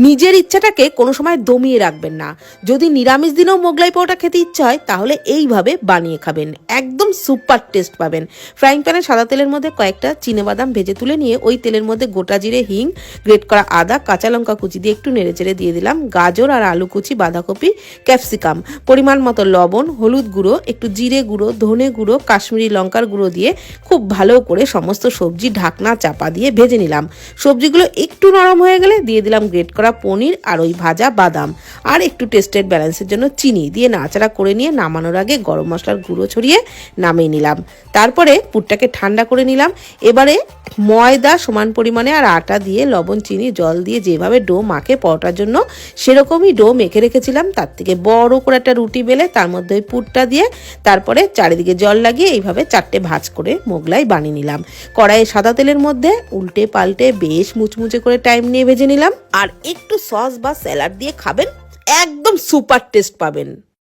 নিজের ইচ্ছাটাকে কোনো সময় দমিয়ে রাখবেন না। যদি নিরামিষ দিনেও মোগলাই পাউটা খেতে ইচ্ছা হয় তাহলে এইভাবে বানিয়ে খাবেন, একদম সুপার টেস্ট পাবেন। ফ্রাইং প্যানে সাদা তেলের মধ্যে কয়েকটা চিনেবাদাম ভেজে তুলে নিয়ে ওই তেলের মধ্যে গোটা জিরে, হিং, গ্রেট করা আদা, কাঁচা লঙ্কা কুচি দিয়ে একটু নেড়েচেড়ে দিয়ে দিলাম গাজর আর আলু কুচি, বাঁধাকপি, ক্যাপসিকাম, পরিমাণ মতো লবণ, হলুদ গুঁড়ো, একটু জিরে গুঁড়ো, ধনে গুঁড়ো, কাশ্মীরি লঙ্কার গুঁড়ো দিয়ে খুব ভালো করে সমস্ত সবজি ঢাকনা চাপা দিয়ে ভেজে নিলাম। সবজিগুলো একটু নরম হয়ে গেলে দিয়ে দিলাম গ্রেট করা পনির আর ওই ভাজা বাদাম আর একটু টেস্টের ব্যালেন্সের জন্য চিনি দিয়ে নাড়াচাড়া করে নিয়ে নামানোর আগে গরম মশলার গুঁড়ো ছড়িয়ে নামিয়ে নিলাম। তারপরে পুরটাকে ঠান্ডা করে নিলাম। এবারে ময়দা সমান পরিমাণে আর আটা দিয়ে লবণ, চিনি, জল দিয়ে যেভাবে ডো মাখে পরোটার জন্য সেরকমই ডো মেখে রেখেছিলাম। তার থেকে বড় করে একটা রুটি বেলে তার মধ্যে ওই পুরটা দিয়ে তারপরে চারিদিকে জল লাগিয়ে এইভাবে 4টে ভাঁজ করে মোগলাই বানিয়ে নিলাম। কড়াইয়ে সাদা তেলের মধ্যে উল্টে পাল্টে বেশ মুচমুচে করে টাইম নিয়ে ভেজে নিলাম। আর একটু সস বা স্যালাড দিয়ে খাবেন, একদম সুপার টেস্ট পাবেন।